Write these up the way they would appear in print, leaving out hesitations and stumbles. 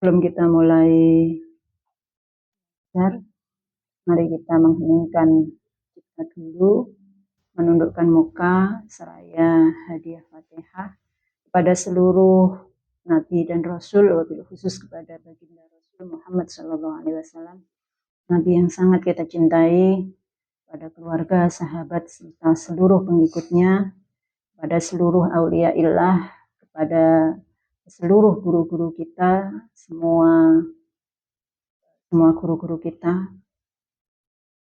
Sebelum kita mulai belajar, mari kita mengheningkan kita dulu, menundukkan muka seraya hadiah Fatihah kepada seluruh Nabi dan Rasul, wabil khusus kepada baginda Rasul Muhammad SAW, Nabi yang sangat kita cintai, pada keluarga, sahabat, serta seluruh pengikutnya, pada seluruh aulia illah, kepada seluruh guru-guru kita, semua guru-guru kita,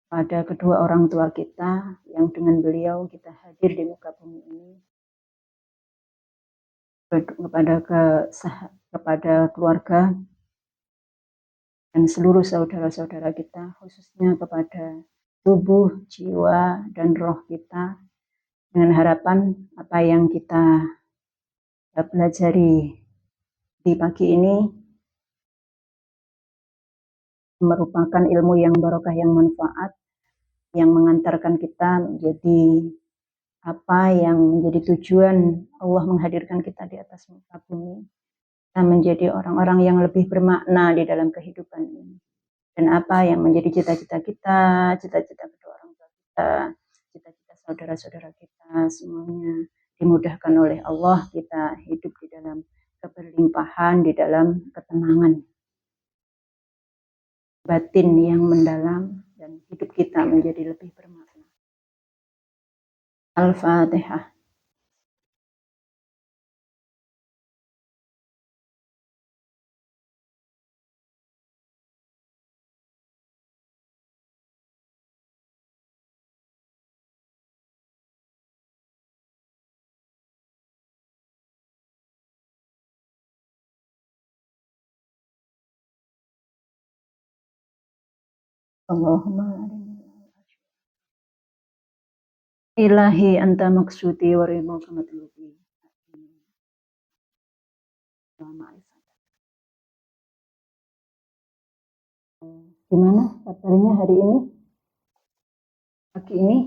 pada kedua orang tua kita yang dengan beliau kita hadir di muka bumi ini, kepada keluarga dan seluruh saudara-saudara kita, khususnya kepada tubuh, jiwa, dan roh kita, dengan harapan apa yang kita pelajari di pagi ini merupakan ilmu yang barokah, yang manfaat, yang mengantarkan kita menjadi apa yang menjadi tujuan Allah menghadirkan kita di atas muka bumi, kita menjadi orang-orang yang lebih bermakna di dalam kehidupan ini. Dan apa yang menjadi cita-cita kita, cita-cita kedua orang tua kita, cita-cita saudara-saudara kita, semuanya dimudahkan oleh Allah, kita hidup di dalam keberlimpahan, di dalam ketenangan batin yang mendalam, dan hidup kita menjadi lebih bermakna. Al-Fatihah. Allahumma ilahi anta maksudi wa ridhoka matlubi. Gimana kabarnya hari ini? Pagi ini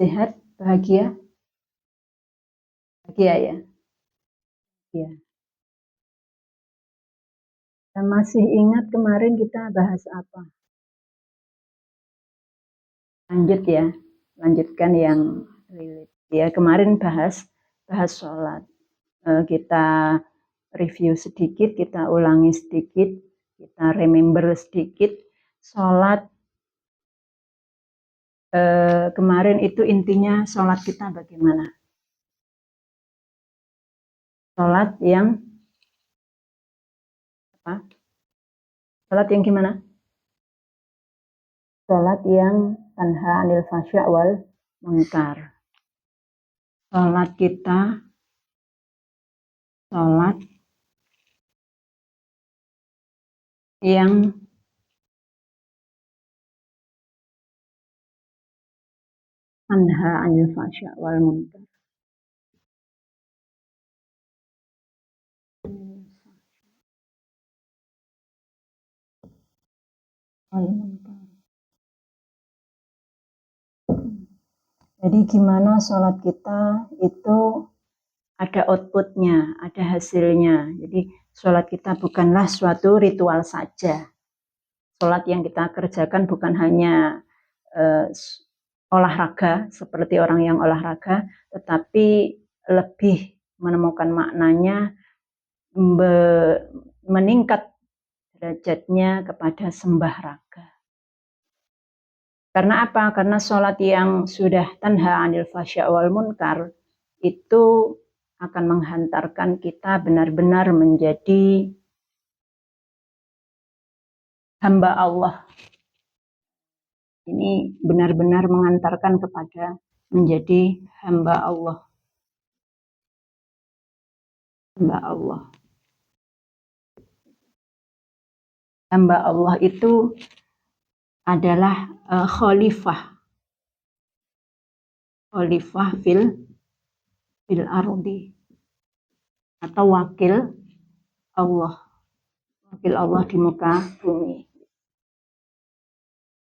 sehat, bahagia? Bahagia ya? Ya. Dan masih ingat kemarin kita bahas apa? Lanjut ya, lanjutkan yang relate. Ya, kemarin bahas sholat. Kita review sedikit, kita ulangi sedikit, kita remember sedikit. Sholat kemarin itu intinya sholat kita bagaimana? Sholat yang apa? Sholat yang gimana? Sholat yang tanha anil fasya' wal munkar. Sholat kita, sholat yang tanha anil fasya' wal munkar. Jadi gimana sholat kita itu ada outputnya, ada hasilnya. Jadi sholat kita bukanlah suatu ritual saja. Sholat yang kita kerjakan bukan hanya olahraga seperti orang yang olahraga, tetapi lebih menemukan maknanya, meningkat derajatnya kepada sembah raga. Karena apa? Karena sholat yang sudah tanha anil fasya' wal munkar itu akan menghantarkan kita benar-benar menjadi hamba Allah. Ini benar-benar mengantarkan kepada menjadi hamba Allah. Hamba Allah. Hamba Allah itu adalah khalifah fil ardi, atau wakil Allah di muka bumi.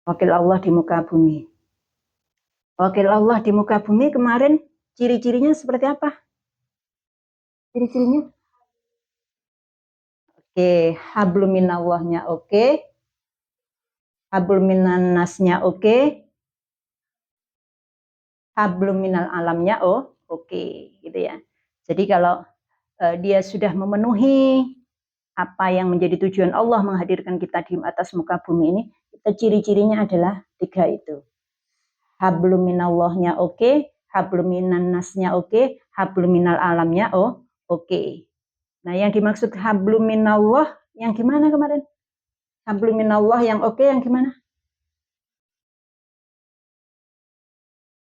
Wakil Allah di muka bumi. Wakil Allah di muka bumi kemarin ciri-cirinya seperti apa? Ciri-cirinya? Oke, hablum minallahnya oke. Hablum minan nasnya oke. Hablum minal alamnya oke, gitu ya. Jadi kalau dia sudah memenuhi apa yang menjadi tujuan Allah menghadirkan kita di atas muka bumi ini, ciri-cirinya adalah 3 itu. Hablum minallahnya oke, hablum minan nasnya oke, hablum minal alamnya oke. Nah, yang dimaksud hablum minallah yang gimana kemarin? Hablum minallah yang oke yang gimana?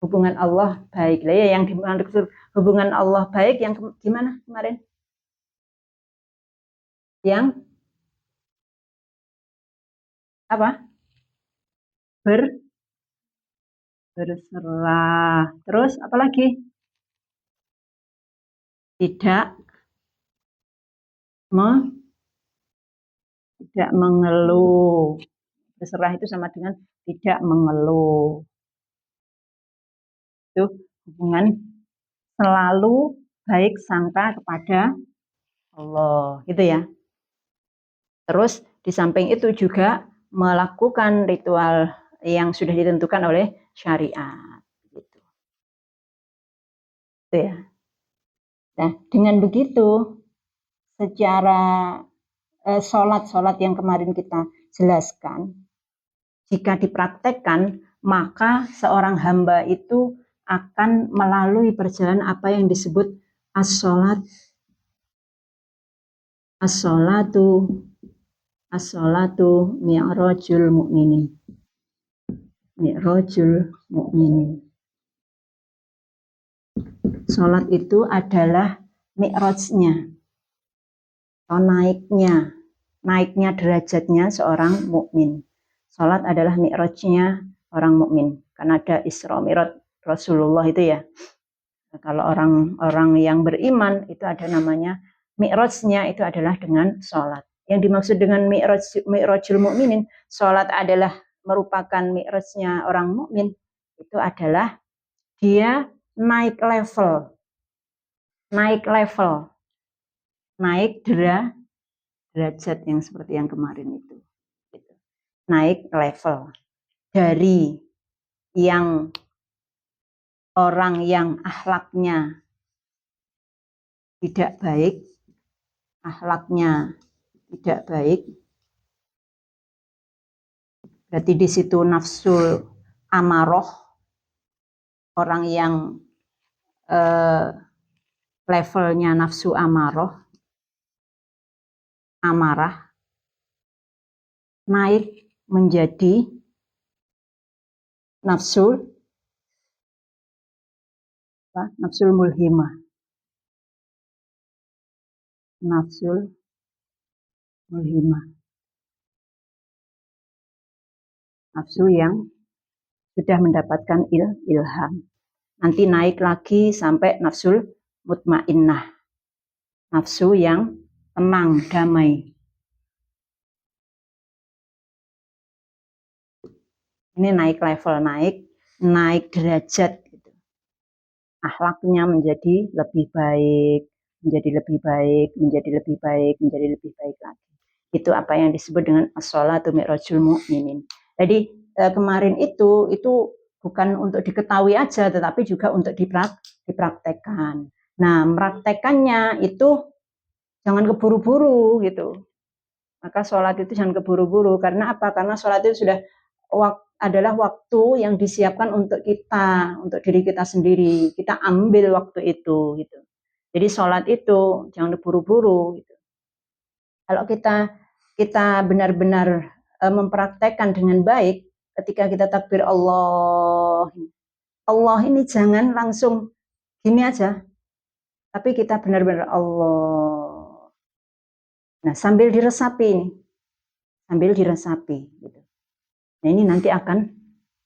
Hubungan Allah baik. Lah ya, yang dimaksud hubungan Allah baik yang gimana kemarin? Yang apa? Berserah. Terus apa lagi? Tidak tidak mengeluh. Berserah itu sama dengan tidak mengeluh. Itu hubungan selalu baik sangka kepada Allah, gitu ya. Terus di samping itu juga melakukan ritual yang sudah ditentukan oleh syariat, gitu. Itu ya. Nah, dengan begitu secara sholat-sholat yang kemarin kita jelaskan, jika dipraktekkan, maka seorang hamba itu akan melalui perjalanan apa yang disebut as-sholat, as-sholatu, as-sholatu mi'rajul mu'minin. Mi'rajul mu'minin. Sholat itu adalah mi'rajnya, atau naiknya derajatnya seorang mukmin. Sholat adalah mi'rajnya orang mukmin, karena ada Isra Mi'raj Rasulullah itu ya. Kalau orang-orang yang beriman itu ada namanya mi'rajnya itu adalah dengan sholat. Yang dimaksud dengan mi'rajul mukminin, sholat adalah merupakan mi'rajnya orang mukmin, itu adalah dia naik level, naik derajat yang seperti yang kemarin itu. Naik level dari yang orang yang akhlaknya tidak baik, berarti di situ nafsul amaroh, orang yang levelnya nafsu amarah, naik menjadi nafsul mulhimah. Nafsul mulhimah. Nafsu yang sudah mendapatkan ilham. Nanti naik lagi sampai nafsul mutmainnah. Nafsu yang tenang, damai. Ini naik level, naik derajat. Akhlaknya menjadi lebih baik, menjadi lebih baik lagi. Itu apa yang disebut dengan as-sholatu mi'rajul mu'minin. Jadi kemarin itu bukan untuk diketahui aja, tetapi juga untuk dipraktekkan. Nah, mempraktekannya itu jangan keburu-buru gitu. Maka sholat itu jangan keburu-buru. Karena apa? Karena sholat itu sudah adalah waktu yang disiapkan untuk kita, untuk diri kita sendiri. Kita ambil waktu itu gitu. Jadi sholat itu jangan buru-buru gitu. Kalau kita benar-benar mempraktekkan dengan baik, ketika kita takbir Allah ini jangan langsung gini aja, tapi kita benar-benar Allah. Nah, sambil diresapi gitu. Nah, ini nanti akan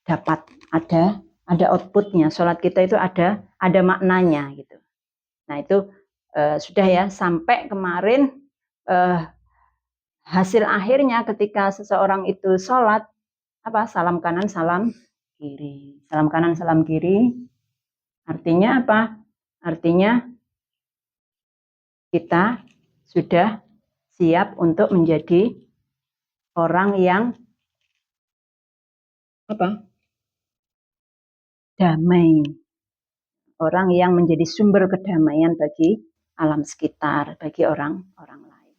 dapat ada outputnya. Sholat kita itu ada maknanya gitu. Nah, itu sudah ya, sampai kemarin hasil akhirnya ketika seseorang itu sholat, salam kanan salam kiri, artinya apa? Artinya kita sudah siap untuk menjadi orang yang damai, orang yang menjadi sumber kedamaian bagi alam sekitar, bagi orang lain.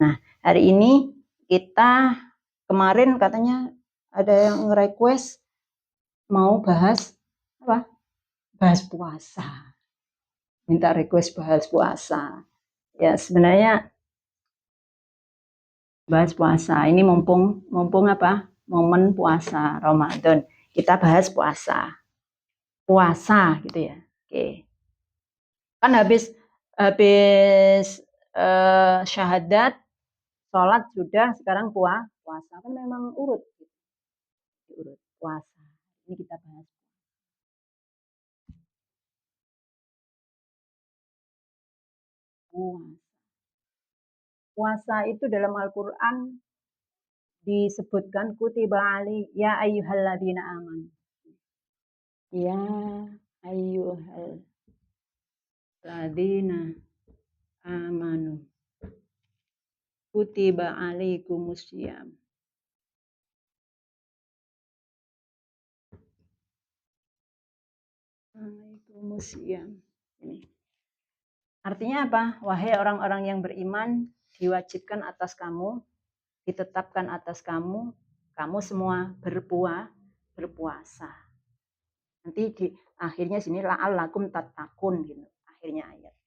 Nah, hari ini kita kemarin katanya ada yang nge-request mau bahas apa? Bahas puasa. Minta request bahas puasa. Ya, sebenarnya bahas puasa. Ini mumpung apa? Momen puasa Ramadan. Kita bahas puasa. Puasa gitu ya. Oke. Kan habis syahadat, sholat sudah, sekarang puasa kan memang urut puasa. Ini kita bahas puasa. Puasa itu dalam Al-Quran disebutkan kutiba ali ya ayyuhalladzina amanu. Ya ayyuhalladzina amanu. Kutiba alaikumusiyam. Alaikumusiyam. Ini. Artinya apa? Wahai orang-orang yang beriman, diwajibkan atas kamu, ditetapkan atas kamu, kamu semua berpuasa. Nanti di akhirnya sini la'allakum tattaqun gitu. Akhirnya ayat.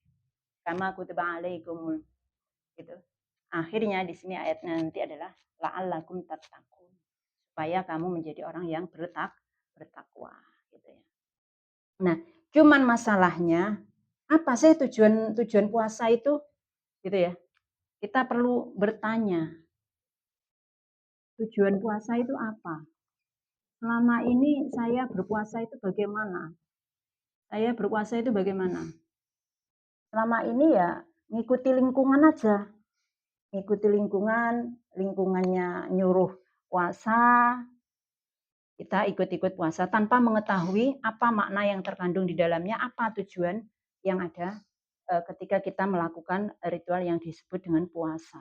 Kama kutiba alaikumul gitu. Akhirnya di sini ayatnya nanti adalah la'allakum tattaqun. Supaya kamu menjadi orang yang bertakwa gitu ya. Nah, cuman masalahnya apa sih tujuan puasa itu gitu ya. Kita perlu bertanya, tujuan puasa itu apa? Selama ini saya berpuasa itu bagaimana? Saya berpuasa itu bagaimana? Selama ini ya ngikuti lingkungan aja. Ngikuti lingkungannya nyuruh puasa, kita ikut-ikut puasa tanpa mengetahui apa makna yang terkandung di dalamnya, apa tujuan yang ada ketika kita melakukan ritual yang disebut dengan puasa.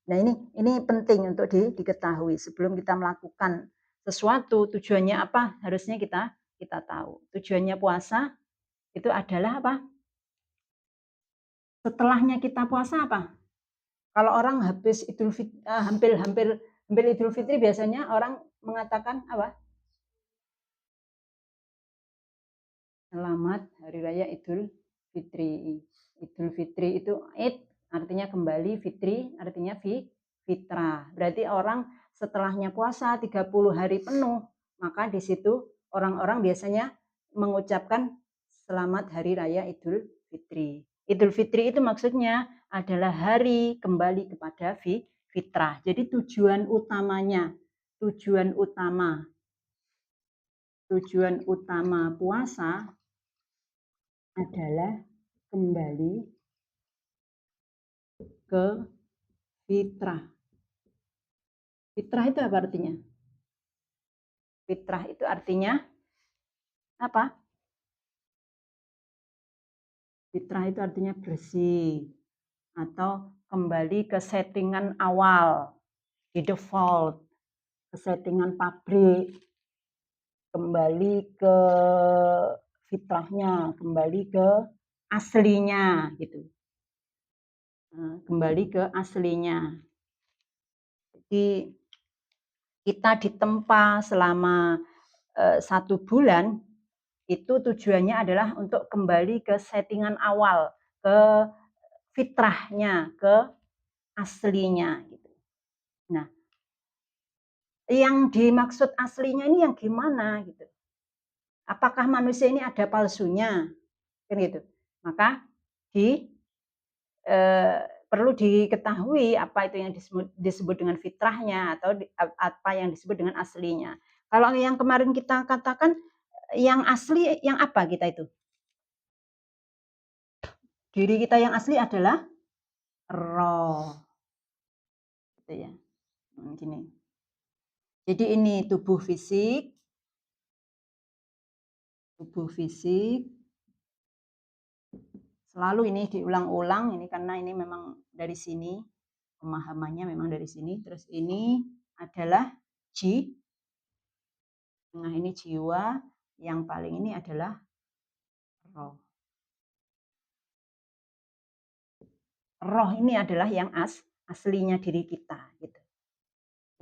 Nah, ini penting untuk diketahui sebelum kita melakukan sesuatu, tujuannya apa harusnya kita tahu. Tujuannya puasa itu adalah apa? Setelahnya kita puasa apa? Kalau orang habis hampir Idul Fitri biasanya orang mengatakan apa? Selamat Hari Raya Idul Fitri. Idul Fitri itu Id artinya kembali, Fitri artinya fitrah. Berarti orang setelahnya puasa 30 hari penuh, maka di situ orang-orang biasanya mengucapkan Selamat Hari Raya Idul Fitri. Idul Fitri itu maksudnya adalah hari kembali kepada fitrah. Jadi tujuan utama puasa adalah kembali ke fitrah. Fitrah itu apa artinya? Fitrah itu artinya apa? Fitrah itu artinya bersih atau kembali ke settingan awal, di default, ke settingan pabrik, kembali ke fitrahnya, kembali ke aslinya gitu. Kembali ke aslinya. Jadi kita ditempa selama 1 bulan itu tujuannya adalah untuk kembali ke settingan awal, ke fitrahnya, ke aslinya gitu. Nah, yang dimaksud aslinya ini yang gimana gitu? Apakah manusia ini ada palsunya? Kan gitu. Maka perlu diketahui apa itu yang disebut dengan fitrahnya atau apa yang disebut dengan aslinya. Kalau yang kemarin kita katakan yang asli yang apa kita itu? Diri kita yang asli adalah roh. Gitu ya. Gini. Jadi ini tubuh fisik, Selalu ini diulang-ulang, ini karena ini memang dari sini, pemahamannya memang dari sini. Terus ini adalah tengah ini jiwa, yang paling ini adalah roh. Roh ini adalah yang aslinya diri kita, gitu.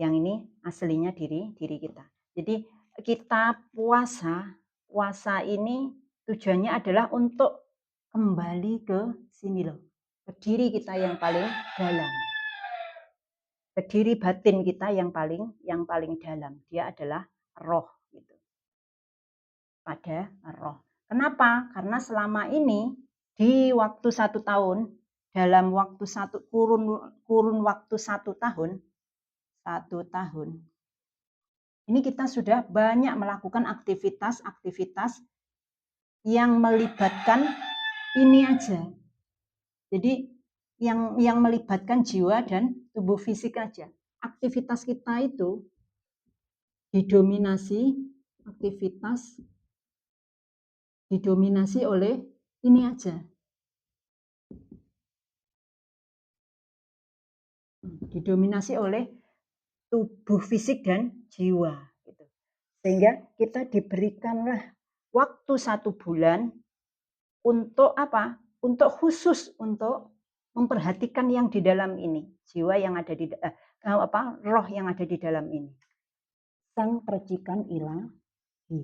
Yang ini aslinya diri kita. Jadi kita puasa ini tujuannya adalah untuk kembali ke sini loh, ke diri kita yang paling dalam, ke diri batin kita yang paling dalam. Dia adalah roh, gitu. Pada roh. Kenapa? Karena selama ini di waktu 1 tahun, dalam waktu kurun waktu 1 tahun, ini kita sudah banyak melakukan aktivitas-aktivitas yang melibatkan ini aja. Jadi yang melibatkan jiwa dan tubuh fisik aja. Aktivitas kita itu didominasi oleh ini aja. Didominasi oleh tubuh fisik dan jiwa. Gitu. Sehingga kita diberikanlah waktu 1 bulan untuk apa? Untuk khusus untuk memperhatikan yang di dalam ini, jiwa yang ada di roh yang ada di dalam ini. Sang percikan ilahi.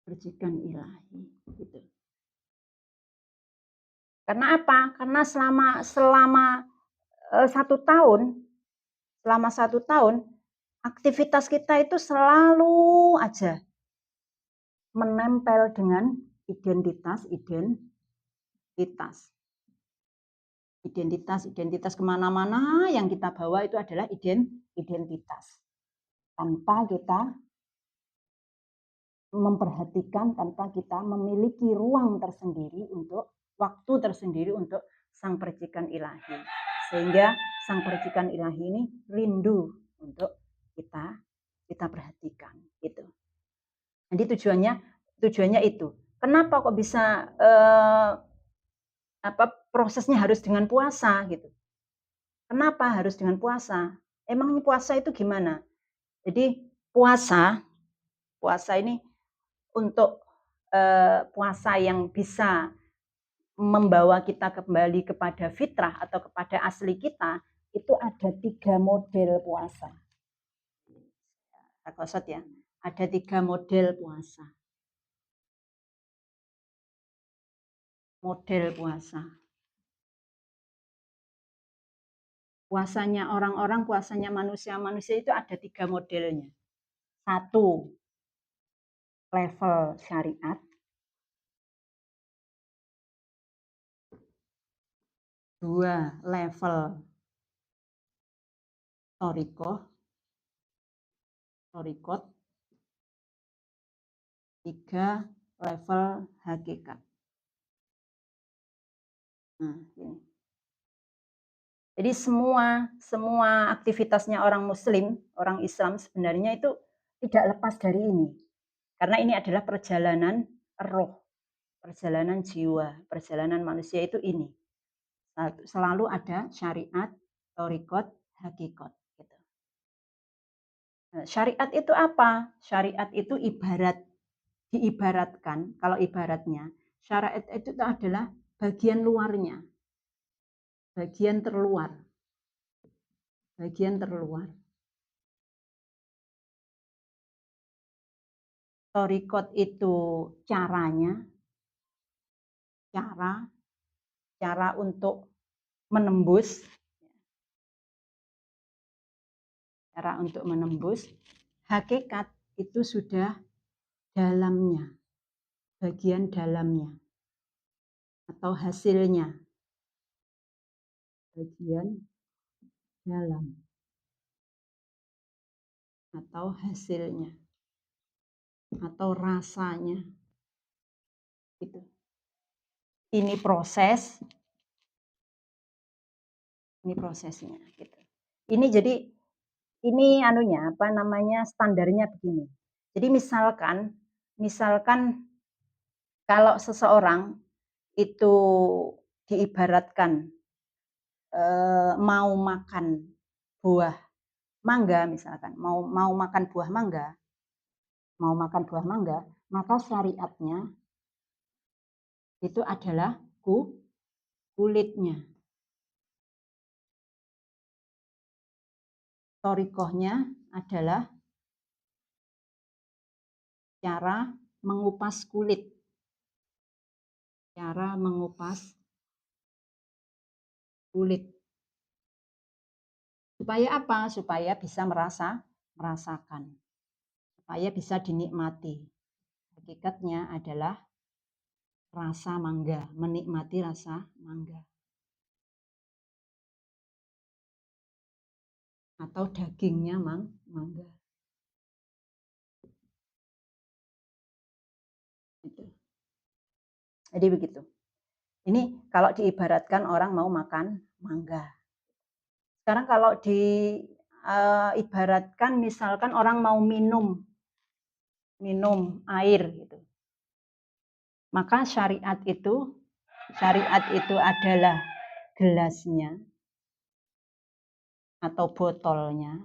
Percikan ilahi, gitu. Karena apa? Karena selama 1 tahun, aktivitas kita itu selalu aja menempel dengan identitas kemana-mana yang kita bawa itu adalah identitas. Tanpa kita memperhatikan, tanpa kita memiliki ruang tersendiri untuk waktu tersendiri untuk sang percikan ilahi. Sehingga sang percikan ilahi ini rindu untuk kita perhatikan, gitu. Jadi tujuannya itu. Kenapa kok bisa prosesnya harus dengan puasa, gitu? Kenapa harus dengan puasa? Emangnya puasa itu gimana? Jadi puasa ini untuk puasa yang bisa membawa kita kembali kepada fitrah atau kepada asli kita, itu ada 3 model puasa. Kosot ya, ada 3 model puasa. Model puasa. Puasanya orang-orang, puasanya manusia-manusia itu ada 3 modelnya. 1, level syariat. 2, level thorikot. 3, level hakikat. Nah, ini. Jadi semua aktivitasnya orang Muslim, orang Islam sebenarnya itu tidak lepas dari ini. Karena ini adalah perjalanan roh, perjalanan jiwa, perjalanan manusia itu ini. Selalu ada syariat, thorikot, hakikat. Gitu. Nah, syariat itu apa? Syariat itu diibaratkan, kalau ibaratnya, syariat itu adalah bagian luarnya. Bagian terluar. Thorikot itu cara untuk menembus. Hakikat itu sudah dalamnya, bagian dalamnya, atau hasilnya. Bagian dalam atau hasilnya atau rasanya, gitu. Ini prosesnya, gitu. Ini jadi ini standarnya begini. Jadi misalkan kalau seseorang itu diibaratkan, mau makan buah mangga misalkan, mau makan buah mangga, maka syariatnya itu adalah kulitnya. Thoriqohnya adalah cara mengupas kulit. Cara mengupas kulit. Supaya apa? Supaya bisa merasakan. Supaya bisa dinikmati. Hakikatnya adalah rasa mangga, menikmati rasa mangga. Atau dagingnya mangga. Gitu. Jadi begitu. Ini kalau diibaratkan orang mau makan mangga. Sekarang kalau diibaratkan misalkan orang mau minum air gitu. Maka syariat itu adalah gelasnya atau botolnya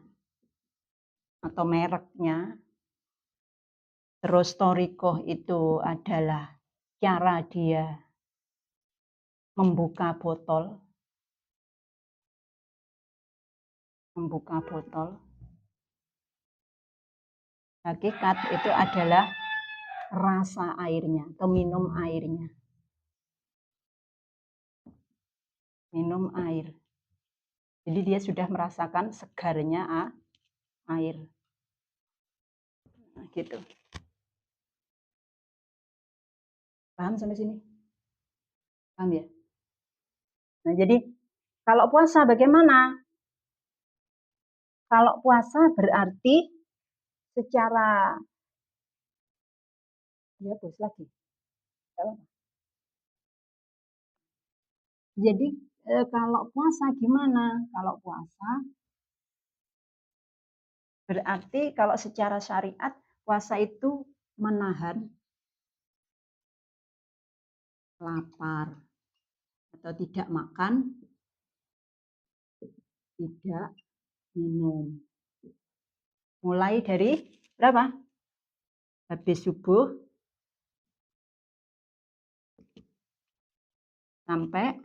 atau mereknya. Terus thoriqoh itu adalah cara dia membuka botol. Hakikat itu adalah rasa airnya atau minum airnya. Minum air. Jadi dia sudah merasakan segarnya air. Nah, gitu. Paham sampai sini? Paham ya? Nah, jadi kalau puasa bagaimana? Kalau puasa berarti secara bos lagi. Jadi kalau puasa gimana? Kalau puasa berarti kalau secara syariat puasa itu menahan lapar atau tidak makan, tidak minum. Mulai dari berapa? Habis subuh sampai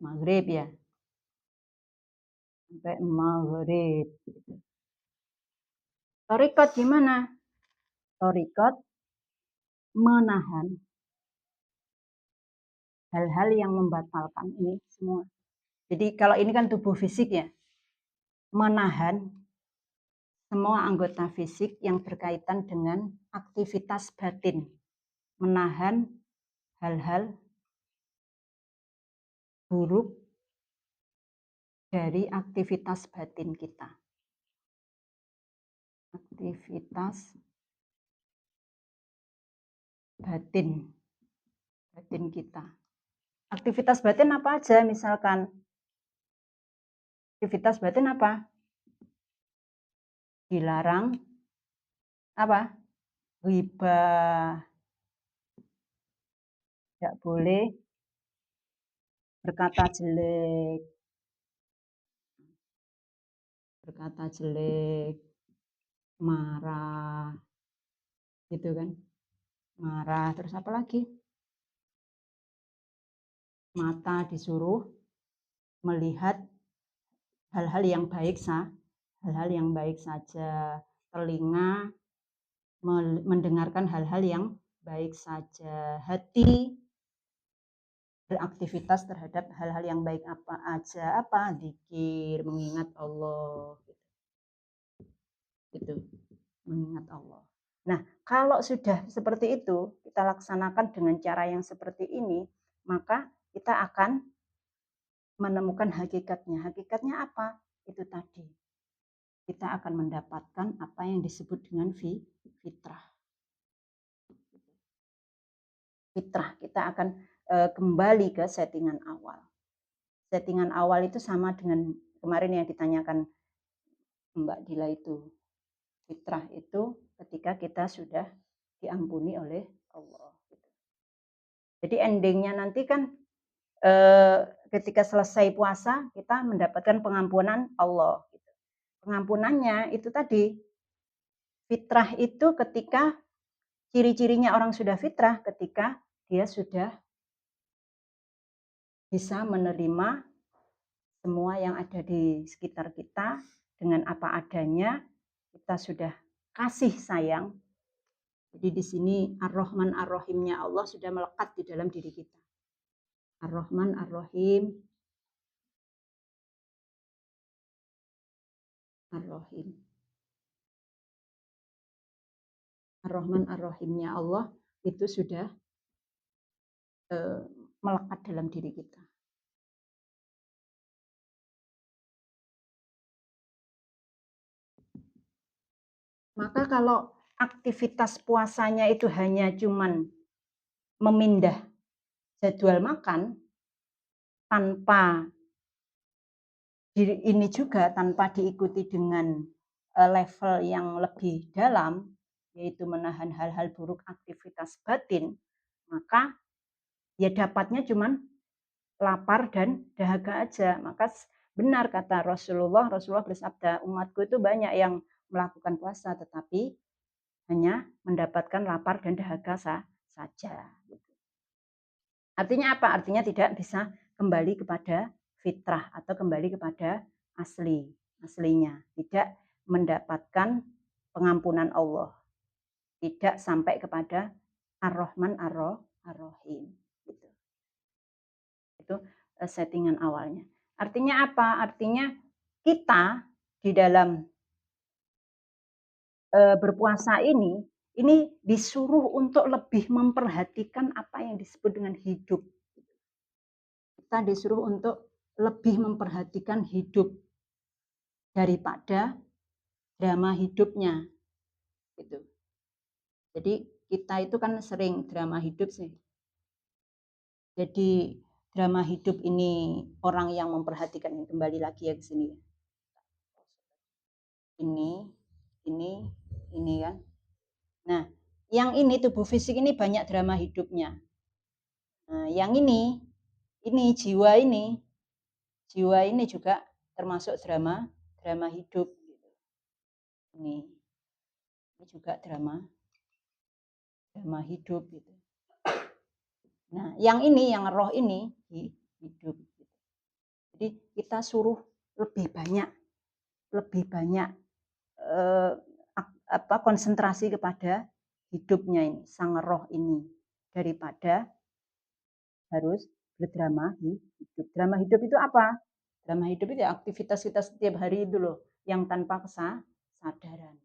maghrib ya. Sampai maghrib. Thoriqoh gimana? Thoriqoh menahan hal-hal yang membatalkan ini semua. Jadi kalau ini kan tubuh fisik ya, menahan semua anggota fisik yang berkaitan dengan aktivitas batin. Menahan hal-hal buruk dari aktivitas batin kita. Aktivitas batin kita. Aktivitas batin apa aja misalkan? Aktivitas batin apa? Dilarang apa? Ghibah. Tidak boleh berkata jelek. Marah. Gitu kan? Marah. Terus apa lagi? Mata disuruh melihat hal-hal yang baik saja. Telinga mendengarkan hal-hal yang baik saja. Hati beraktivitas terhadap hal-hal yang baik apa aja. Apa? Zikir, mengingat Allah. Gitu. Mengingat Allah. Nah, kalau sudah seperti itu, kita laksanakan dengan cara yang seperti ini, maka kita akan menemukan hakikatnya. Hakikatnya apa? Itu tadi. Kita akan mendapatkan apa yang disebut dengan fitrah. Fitrah, kita akan kembali ke settingan awal. Settingan awal itu sama dengan kemarin yang ditanyakan Mbak Dila itu. Fitrah itu ketika kita sudah diampuni oleh Allah. Jadi endingnya nanti kan ketika selesai puasa kita mendapatkan pengampunan Allah. Pengampunannya itu tadi, fitrah itu ketika ciri-cirinya orang sudah fitrah ketika dia sudah bisa menerima semua yang ada di sekitar kita dengan apa adanya, kita sudah kasih sayang. Jadi di sini Ar-Rahman Ar-Rahimnya Allah sudah melekat di dalam diri kita. Ar-Rahman Ar-Rahim, Ar-Rahim. Ar-Rahman Ar-Rahimnya Allah itu sudah melekat dalam diri kita. Maka kalau aktivitas puasanya itu hanya cuman memindah jadwal makan tanpa ini juga tanpa diikuti dengan level yang lebih dalam, yaitu menahan hal-hal buruk aktivitas batin, maka ya dapatnya cuman lapar dan dahaga aja. Maka benar kata Rasulullah bersabda, umatku itu banyak yang melakukan puasa tetapi hanya mendapatkan lapar dan dahaga saja. Artinya apa? Artinya tidak bisa kembali kepada fitrah atau kembali kepada aslinya. Tidak mendapatkan pengampunan Allah. Tidak sampai kepada Ar-Rahman Ar-Rahim. Gitu. Itu settingan awalnya. Artinya apa? Artinya kita di dalam berpuasa ini disuruh untuk lebih memperhatikan apa yang disebut dengan hidup. Kita disuruh untuk lebih memperhatikan hidup daripada drama hidupnya. Gitu. Jadi kita itu kan sering drama hidup sih. Jadi drama hidup ini orang yang memperhatikan, kembali lagi ya ke sini. Ini kan. Nah, yang ini tubuh fisik ini banyak drama hidupnya. Nah, yang ini jiwa ini juga termasuk drama hidup. Ini juga drama hidup gitu. Nah, yang roh ini hidup. Jadi kita suruh lebih banyak konsentrasi kepada hidupnya ini, sang roh ini, daripada harus berdrama hidup. Drama hidup itu apa? Drama hidup itu aktivitas kita setiap hari itu loh, yang tanpa kesadaran.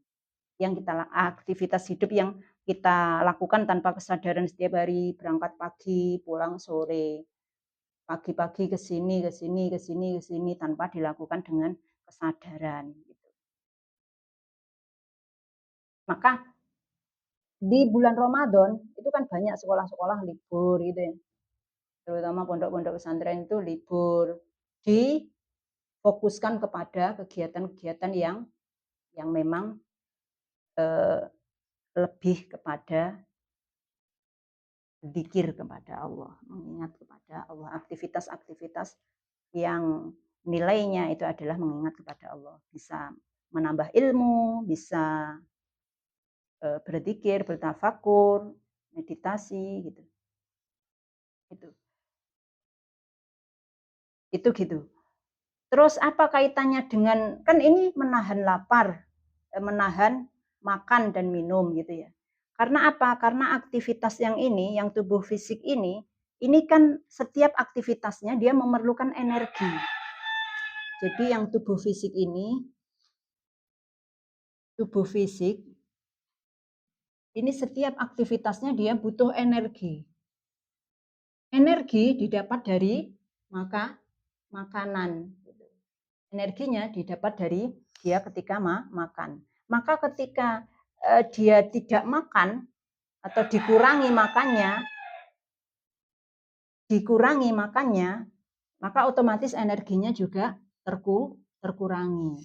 Yang kita aktivitas hidup yang kita lakukan tanpa kesadaran setiap hari, berangkat pagi, pulang sore, pagi-pagi ke sini tanpa dilakukan dengan kesadaran. Maka di bulan Ramadan itu kan banyak sekolah-sekolah libur gitu ya. Terutama pondok-pondok pesantren itu libur, difokuskan kepada kegiatan-kegiatan yang memang lebih kepada zikir kepada Allah, mengingat kepada Allah, aktivitas-aktivitas yang nilainya itu adalah mengingat kepada Allah, bisa menambah ilmu, bisa berzikir, bertafakur, meditasi gitu. Itu gitu. Terus apa kaitannya dengan, kan ini menahan lapar, menahan makan dan minum gitu ya. Karena apa? Karena aktivitas yang ini, yang tubuh fisik ini kan setiap aktivitasnya dia memerlukan energi. Jadi yang tubuh fisik ini setiap aktivitasnya dia butuh energi. Energi didapat dari makanan. Energinya didapat dari dia ketika makan. Maka ketika dia tidak makan atau dikurangi makannya, maka otomatis energinya juga terkurangi.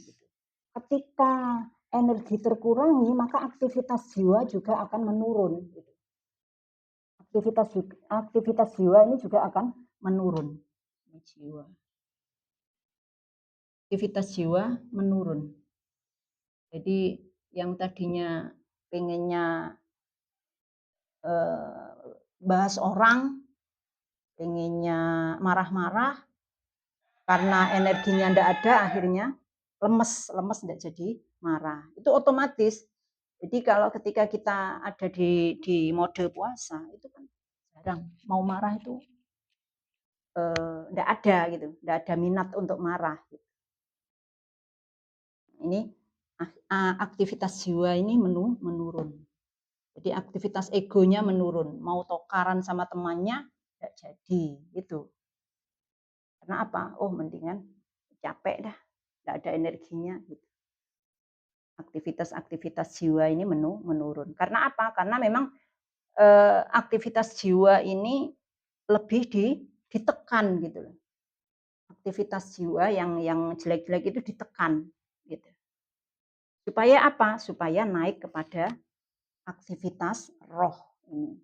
Ketika energi terkurangi, maka aktivitas jiwa juga akan menurun. Aktivitas jiwa ini juga akan menurun. Aktivitas jiwa menurun. Jadi yang tadinya pengennya bahas orang, pengennya marah-marah, karena energinya ndak ada, akhirnya lemes ndak jadi marah. Itu otomatis. Jadi kalau ketika kita ada di mode puasa, itu kan jarang mau marah itu ndak ada gitu, ndak ada minat untuk marah. Ini aktivitas jiwa ini menurun. Jadi aktivitas egonya menurun, mau tokaran sama temannya nggak jadi gitu. Karena apa? Oh, mendingan capek dah, nggak ada energinya gitu. Aktivitas jiwa ini menurun. Karena apa? Karena memang aktivitas jiwa ini lebih ditekan gitu loh. Aktivitas jiwa yang jelek-jelek itu ditekan gitu. Supaya apa? Supaya naik kepada aktivitas roh ini.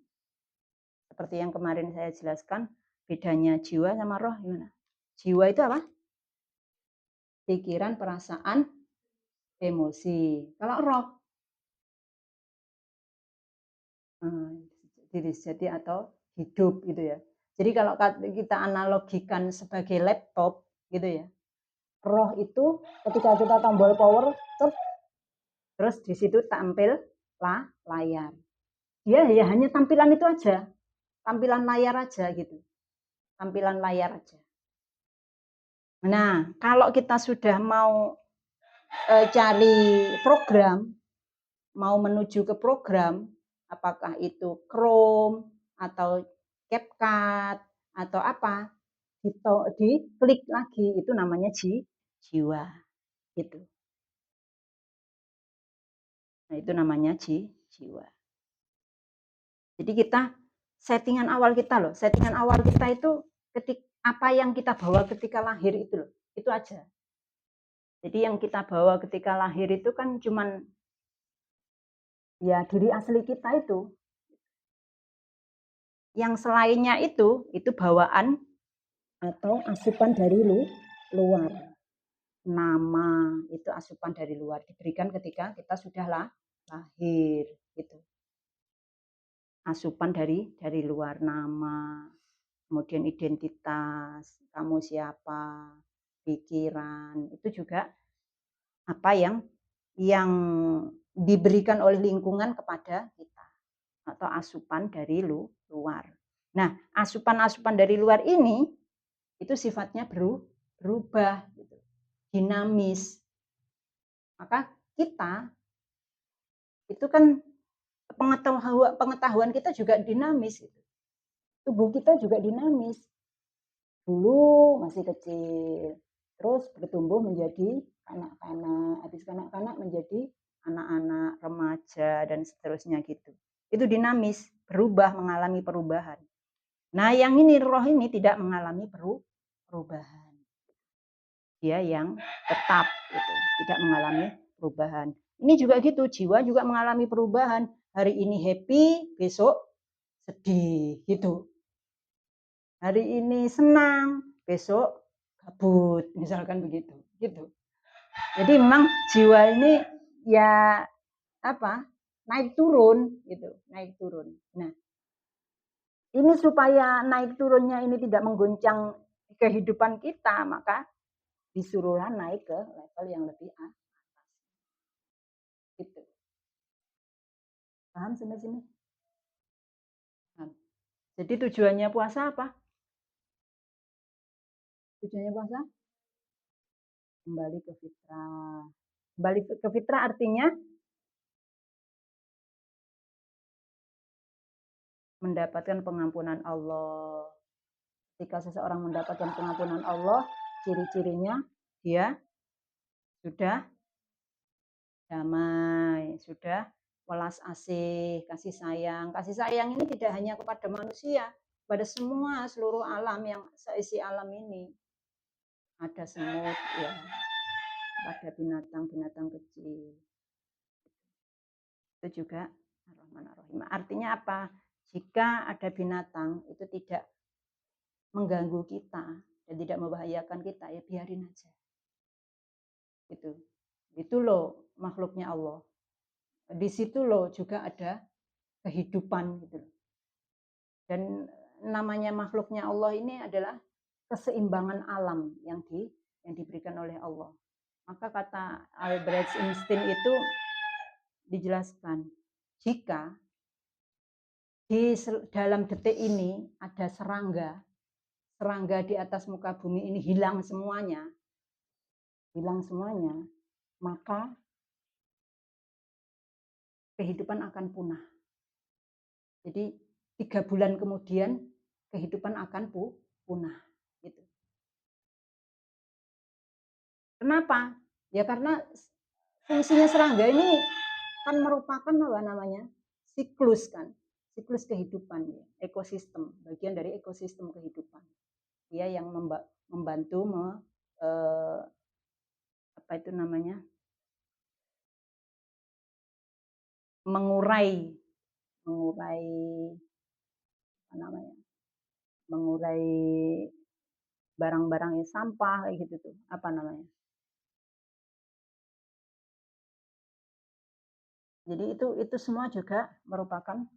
Seperti yang kemarin saya jelaskan, bedanya jiwa sama roh gimana? Jiwa itu apa? Pikiran, perasaan, emosi. Kalau roh, diri sejati atau hidup gitu ya. Jadi kalau kita analogikan sebagai laptop gitu ya, roh itu ketika kita tombol power, terus di situ tampil layar. Dia ya hanya tampilan itu aja, tampilan layar aja gitu, tampilan layar aja. Nah, kalau kita sudah mau cari program, mau menuju ke program, apakah itu Chrome atau CapCut atau apa, diklik lagi, itu namanya jiwa gitu. Nah, itu namanya jiwa. Jadi kita settingan awal kita loh, settingan awal kita itu apa yang kita bawa ketika lahir itu loh, itu aja. Jadi yang kita bawa ketika lahir itu kan cuman ya diri asli kita itu. Yang selainnya itu bawaan atau asupan dari luar. Nama itu asupan dari luar, diberikan ketika kita sudah lahir gitu. Asupan dari luar, nama, kemudian identitas, kamu siapa, pikiran, itu juga apa yang diberikan oleh lingkungan kepada kita atau asupan dari luar. Nah, asupan-asupan dari luar ini itu sifatnya berubah, gitu, dinamis. Maka kita itu kan pengetahuan kita juga dinamis. Gitu. Tubuh kita juga dinamis. Dulu masih kecil, terus bertumbuh menjadi kanak-kanak, habis kanak-kanak menjadi anak-anak, remaja, dan seterusnya gitu. Itu dinamis, berubah, mengalami perubahan. Nah, yang ini roh ini tidak mengalami perubahan. Dia yang tetap gitu, tidak mengalami perubahan. Ini juga gitu, jiwa juga mengalami perubahan. Hari ini happy, besok sedih gitu. Hari ini senang, besok kabut, misalkan begitu. Gitu. Jadi memang jiwa ini ya apa? Naik turun gitu, naik turun. Nah, ini supaya naik turunnya ini tidak mengguncang kehidupan kita, maka disuruhlah naik ke level yang lebih atas. Gitu. Paham sampai sini? Jadi tujuannya puasa apa? Tujuannya puasa? Kembali ke fitrah. Kembali ke fitrah artinya mendapatkan pengampunan Allah. Ketika seseorang mendapatkan pengampunan Allah, ciri-cirinya dia sudah damai, sudah welas asih, kasih sayang. Kasih sayang ini tidak hanya kepada manusia, pada semua seluruh alam yang seisi alam ini. Ada semut ya, pada binatang-binatang kecil. itu juga Ar-Rahman Ar-Rahim. Artinya apa? Jika ada binatang itu tidak mengganggu kita dan tidak membahayakan kita, ya biarin aja. Gitu. Itu loh makhluknya Allah. Di situ loh juga ada kehidupan gitu. Dan namanya makhluknya Allah ini adalah keseimbangan alam yang diberikan oleh Allah. Maka kata Albert Einstein itu dijelaskan, jika di dalam detik ini ada serangga di atas muka bumi ini hilang semuanya, maka kehidupan akan punah. Jadi 3 bulan kemudian kehidupan akan punah. Gitu. Kenapa? Ya karena fungsinya serangga ini kan merupakan apa namanya? Siklus kan. Siklus kehidupan, ya. Ekosistem, bagian dari ekosistem kehidupan. Dia yang membantu apa itu namanya? mengurai apa namanya? Mengurai barang-barang yang sampah kayak gitu tuh. Apa namanya? Jadi itu semua juga merupakan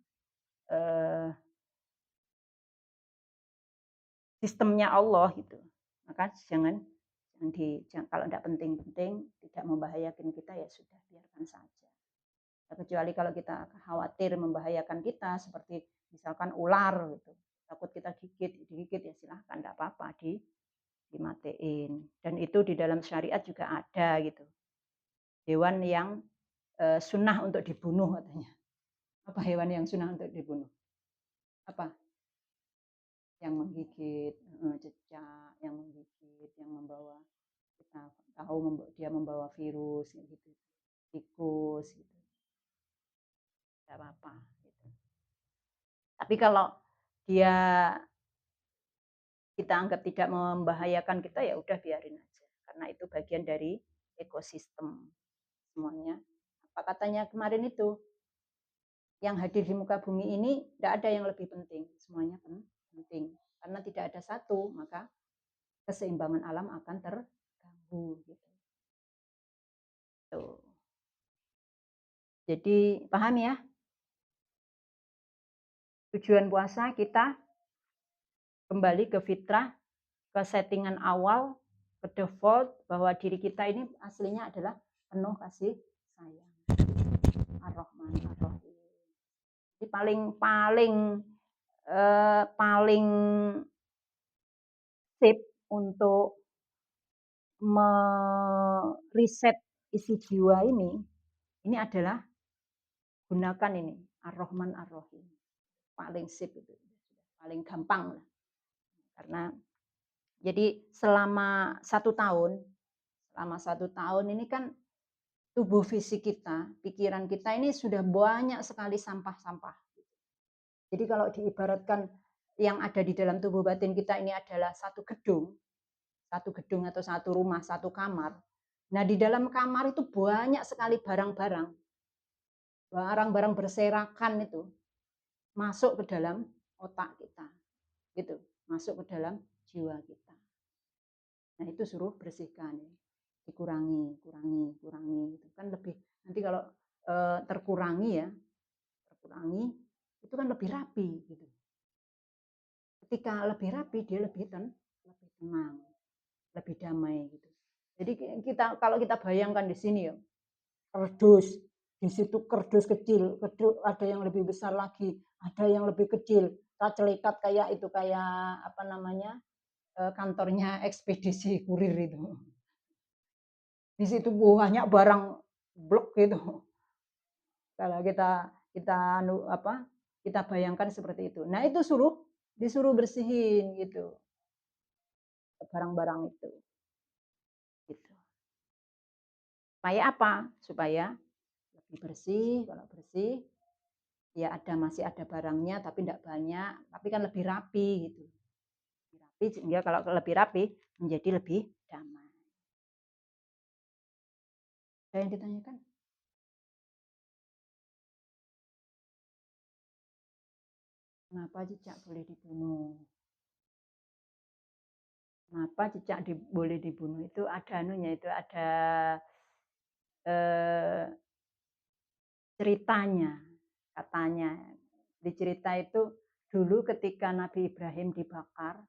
sistemnya Allah gitu. Maka jangan kalau tidak penting-penting, tidak membahayakan kita, ya sudah, biarkan saja. Kecuali kalau kita khawatir membahayakan kita, seperti misalkan ular gitu, takut kita digigit ya silahkan, tidak apa-apa, dimatiin. Dan itu di dalam syariat juga ada gitu. Hewan yang sunnah untuk dibunuh katanya. Apa hewan yang sunnah untuk dibunuh? Apa? Yang menggigit, cecak, yang menggigit, yang membawa, kita tahu dia membawa virus gitu, tikus gitu, tidak apa-apa gitu. Tapi kalau dia kita anggap tidak membahayakan kita, ya udah biarin aja, karena itu bagian dari ekosistem semuanya. Apa katanya kemarin itu, yang hadir di muka bumi ini tidak ada yang lebih penting, semuanya penting, karena tidak ada satu maka keseimbangan alam akan terganggu gitu. Tuh. Jadi paham ya? Tujuan puasa kita kembali ke fitrah, ke settingan awal, ke default bahwa diri kita ini aslinya adalah penuh kasih sayang. Ar-Rahman Ar-Rahim. Jadi paling sip untuk meriset isi jiwa ini adalah gunakan ini Ar-Rahman Ar-Rahim. Paling sip itu, paling gampang lah. Karena jadi selama 1 tahun ini kan tubuh fisik kita, pikiran kita ini sudah banyak sekali sampah-sampah. Jadi kalau diibaratkan yang ada di dalam tubuh batin kita ini adalah satu gedung atau satu rumah, satu kamar. Nah, di dalam kamar itu banyak sekali barang-barang berserakan itu masuk ke dalam otak kita, gitu, masuk ke dalam jiwa kita. Nah, itu suruh bersihkan, dikurangi, gitu kan lebih. Nanti kalau terkurangi itu kan lebih rapi gitu. Ketika lebih rapi dia lebih tenang, lebih damai gitu. Jadi kalau kita bayangkan di sini ya, kardus, di situ kardus kecil, ada yang lebih besar lagi, ada yang lebih kecil, celekat kayak apa namanya, kantornya ekspedisi kurir itu. Di situ banyak barang blok gitu. Kalau kita bayangkan seperti itu. Nah, itu disuruh bersihin gitu. Barang-barang itu. Gitu. Supaya apa? Supaya lebih bersih, kalau bersih ya masih ada barangnya tapi tidak banyak, tapi kan lebih rapi gitu. Lebih rapi sehingga kalau lebih rapi menjadi lebih damai. Ada yang ditanyakan? Kenapa cicak boleh dibunuh? Kenapa cicak boleh dibunuh? Itu ada anunya, itu ada ceritanya, katanya. Di cerita itu dulu ketika Nabi Ibrahim dibakar.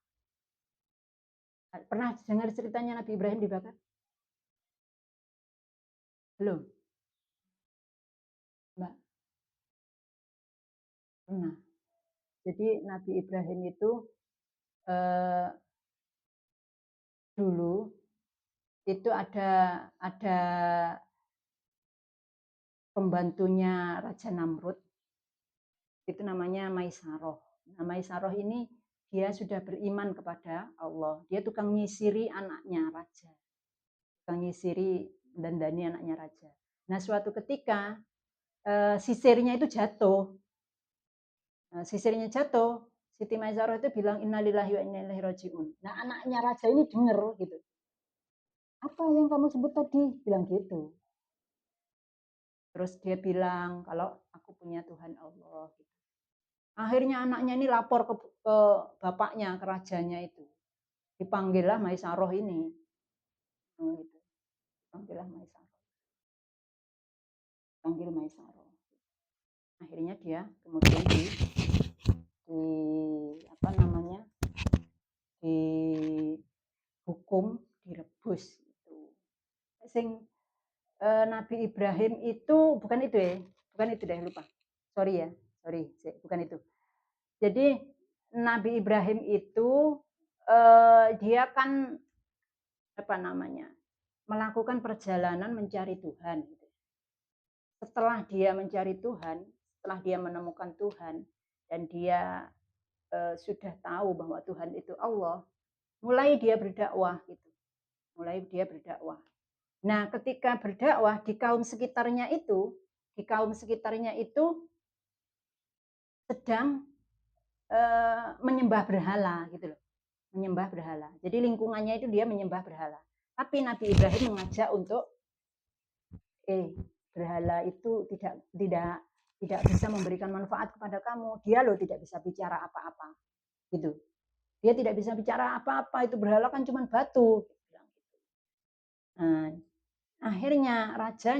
Pernah dengar ceritanya Nabi Ibrahim dibakar? Belum? Mbak? Pernah. Jadi Nabi Ibrahim itu dulu itu ada pembantunya Raja Namrud, itu namanya Maisaroh. Nah, Maisaroh ini dia sudah beriman kepada Allah. Dia tukang nyisiri anaknya raja, tukang nyisiri dan dani anaknya raja. Nah, suatu ketika sisirnya itu jatuh. Nah, sisirnya jatuh, Siti Maisaroh itu bilang innalillahi wa inna ilaihi rajiun. Nah, anaknya raja ini denger gitu. Apa yang kamu sebut tadi? Bilang gitu. Terus dia bilang kalau aku punya Tuhan Allah. Akhirnya anaknya ini lapor ke bapaknya, ke rajanya itu. Dipanggillah Maisaroh ini. Gitu. Dipanggillah Maisaroh. Panggil Maisaroh. Akhirnya dia kemudian di apa namanya? Dihukum, direbus itu. Sing Nabi Ibrahim itu bukan itu ya, bukan itu deh, lupa. Sorry ya, sorry, bukan itu. Jadi Nabi Ibrahim itu dia kan apa namanya, melakukan perjalanan mencari Tuhan. Setelah dia mencari Tuhan, setelah dia menemukan Tuhan dan dia sudah tahu bahwa Tuhan itu Allah, mulai dia berdakwah gitu. Mulai dia berdakwah. Nah, ketika berdakwah di kaum sekitarnya itu, sedang menyembah berhala gitu loh. Menyembah berhala. Jadi lingkungannya itu dia menyembah berhala. Tapi Nabi Ibrahim mengajak untuk berhala itu tidak bisa memberikan manfaat kepada kamu. Dia loh tidak bisa bicara apa-apa. Gitu. Dia tidak bisa bicara apa-apa, itu berhala kan cuma batu. Nah, akhirnya raja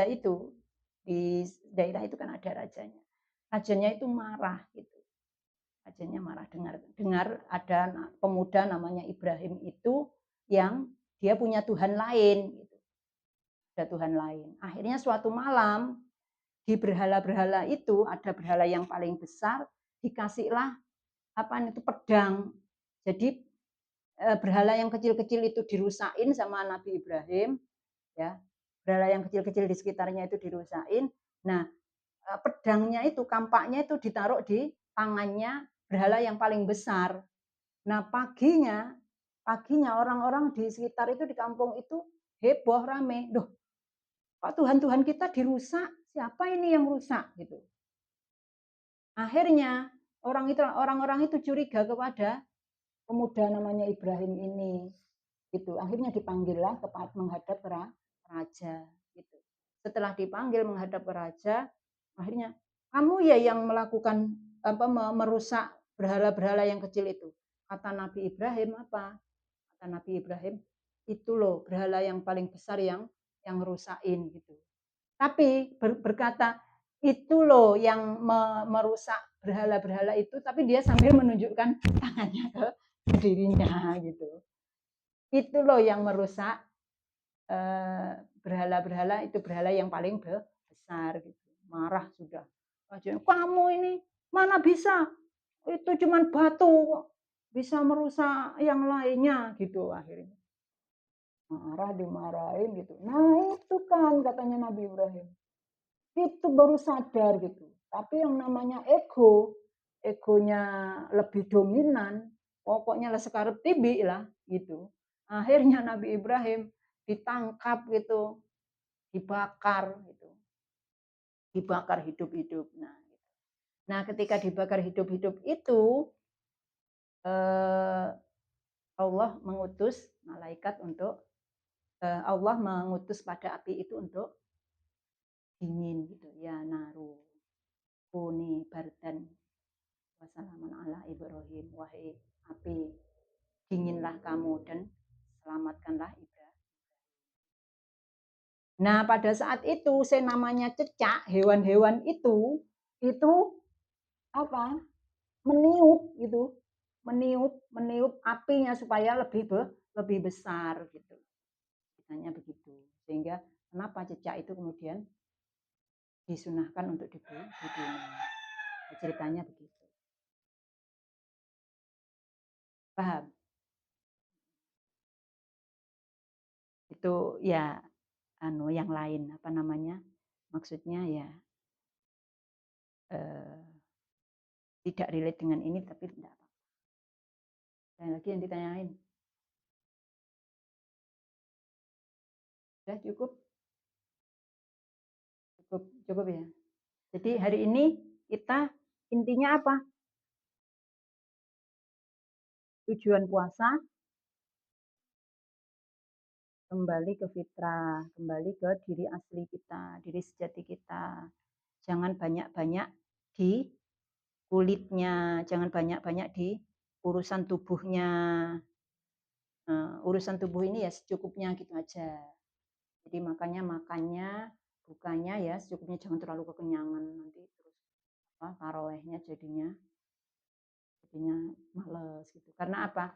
itu di daerah itu kan ada rajanya. Rajanya itu marah gitu. Rajanya marah dengar ada pemuda namanya Ibrahim itu yang dia punya Tuhan lain gitu. Ada Tuhan lain. Akhirnya suatu malam di berhala-berhala itu ada berhala yang paling besar, dikasihlah apa itu pedang. Jadi berhala yang kecil-kecil itu dirusakin sama Nabi Ibrahim, ya. Berhala yang kecil-kecil di sekitarnya itu dirusakin. Nah, pedangnya itu, kampaknya itu ditaruh di tangannya berhala yang paling besar. Nah, paginya orang-orang di sekitar itu di kampung itu heboh rame. Duh, Pak Tuhan kita dirusak. Siapa ini yang rusak gitu. Akhirnya orang-orang itu curiga kepada pemuda namanya Ibrahim ini. Gitu. Akhirnya dipanggillah menghadap ke raja gitu. Setelah dipanggil menghadap ke raja, akhirnya kamu ya yang melakukan apa merusak berhala-berhala yang kecil itu. Kata Nabi Ibrahim apa? Kata Nabi Ibrahim, itu loh berhala yang paling besar yang rusakin gitu. Tapi berkata itu loh yang merusak berhala-berhala itu, tapi dia sambil menunjukkan tangannya ke dirinya gitu. Itu loh yang merusak berhala-berhala, itu berhala yang paling besar gitu. Marah sudah. Kamu ini mana bisa? Itu cuma batu, bisa merusak yang lainnya gitu akhirnya. Marah, dimarahin gitu. Nah itu kan katanya Nabi Ibrahim. Itu baru sadar gitu. Tapi yang namanya egonya lebih dominan, pokoknya lah sekarang tibi lah gitu. Akhirnya Nabi Ibrahim ditangkap gitu, dibakar gitu. Dibakar hidup-hidup. Nah, ketika dibakar hidup-hidup itu Allah mengutus malaikat untuk Allah mengutus pada api itu untuk dingin gitu ya, naru kuni bardan Wassalamun ala Ibrahim. Wahai api, dinginlah kamu dan selamatkanlah Ibrahim. Nah, pada saat itu saya namanya cecak, hewan-hewan itu apa? Meniup gitu. Meniup apinya supaya lebih besar gitu. Ceritanya begitu. Sehingga kenapa cecak itu kemudian disunahkan untuk dibunuh. Ceritanya begitu. Paham? Itu ya yang lain apa namanya? Maksudnya ya tidak relate dengan ini tapi tidak apa. Dan lagi yang ditanyain. Sudah cukup? Cukup ya. Jadi hari ini kita intinya apa? Tujuan puasa kembali ke fitrah, kembali ke diri asli kita, diri sejati kita. Jangan banyak-banyak di kulitnya, jangan banyak-banyak di urusan tubuhnya. Urusan tubuh ini ya secukupnya gitu aja. Jadi makannya bukannya ya secukupnya, jangan terlalu kekenyangan, nanti terus tarawehnya jadinya males gitu. Karena apa?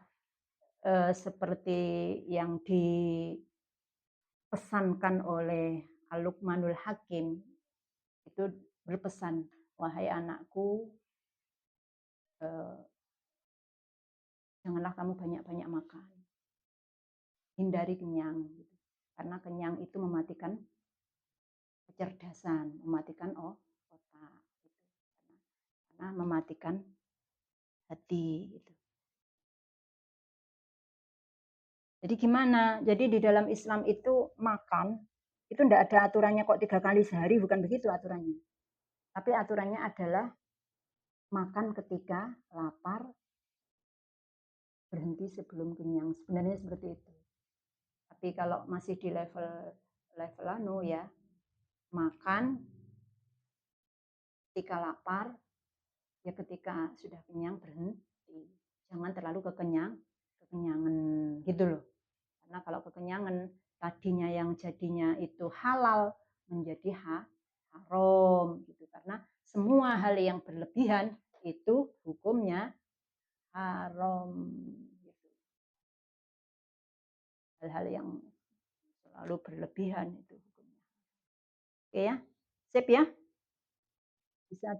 Seperti yang dipesankan oleh Luqmanul Hakim itu berpesan, wahai anakku, janganlah kamu banyak-banyak makan, hindari kenyang, gitu. Karena kenyang itu mematikan kecerdasan, mematikan otak, gitu. Karena mematikan hati. Gitu. Jadi gimana? Jadi di dalam Islam itu makan itu tidak ada aturannya kok 3 kali sehari, bukan begitu aturannya. Tapi aturannya adalah makan ketika lapar, berhenti sebelum kenyang. Sebenarnya seperti itu. Tapi kalau masih di level ya, makan ketika lapar, ya ketika sudah kenyang berhenti. Jangan terlalu kekenyangan gitu loh. Karena kalau kekenyangan tadinya yang jadinya itu halal menjadi haram gitu. Karena semua hal yang berlebihan itu hukumnya haram gitu. Hal-hal yang selalu berlebihan itu hukumnya. Oke ya, sip ya. Bisa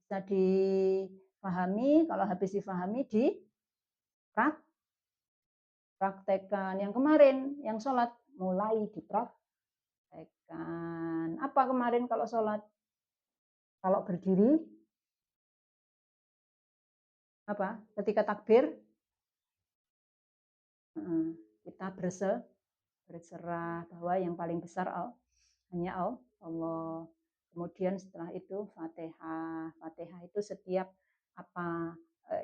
bisa dipahami. Kalau habis dipahami dipraktekkan. Yang kemarin yang sholat mulai dipraktekkan. Apa kemarin kalau sholat? Kalau berdiri apa? Ketika takbir kita berserah bahwa yang paling besar hanya Allah. Kemudian setelah itu Fatihah. Fatihah itu setiap apa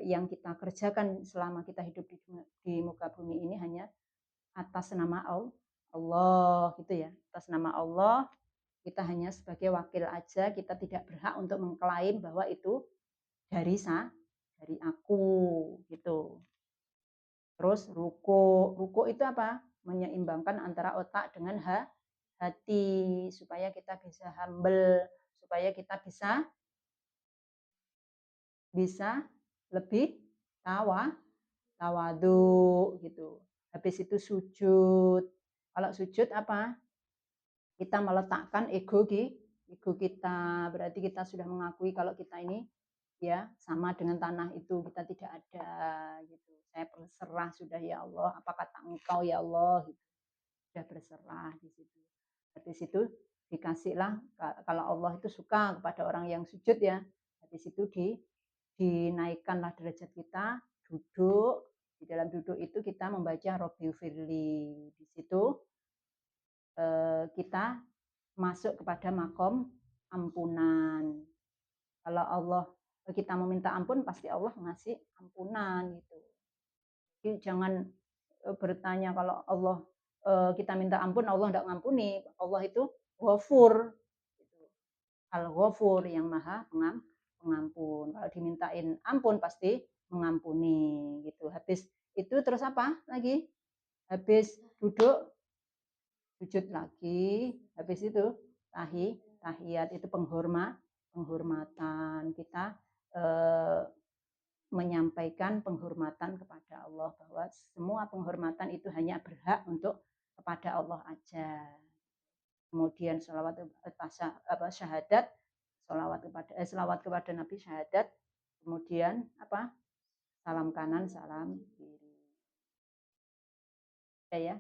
yang kita kerjakan selama kita hidup di muka bumi ini hanya atas nama Allah gitu ya. Atas nama Allah, kita hanya sebagai wakil aja, kita tidak berhak untuk mengklaim bahwa itu dari aku gitu. Terus ruku itu apa? Menyeimbangkan antara otak dengan hati supaya kita bisa humble, supaya kita bisa lebih tawadu gitu. Habis itu sujud. Kalau sujud apa? Kita meletakkan ego kita. Berarti kita sudah mengakui kalau kita ini ya sama dengan tanah itu, kita tidak ada gitu. Saya berserah sudah ya Allah, apa kata engkau ya Allah gitu. Sudah berserah di situ. Habis itu dikasihlah, kalau Allah itu suka kepada orang yang sujud ya. Habis itu dinaikkanlah derajat kita, duduk. Di dalam duduk itu kita membaca Robbiufirli. Di situ kita masuk kepada makom ampunan. Kalau Allah kita meminta ampun, pasti Allah ngasih ampunan gitu. Jadi jangan bertanya kalau Allah kita minta ampun, Allah tidak ngampuni. Allah itu Ghafur. Al-Ghafur yang maha pengampun. Kalau dimintain ampun pasti mengampuni gitu. Habis itu terus apa lagi? Habis duduk sujud lagi, habis itu tahiyat itu penghormatan kita menyampaikan penghormatan kepada Allah, bahwa semua penghormatan itu hanya berhak untuk kepada Allah aja. Kemudian syahadat, selawat kepada Nabi, syahadat, kemudian apa? Salam kanan, salam kiri. Ya, ya.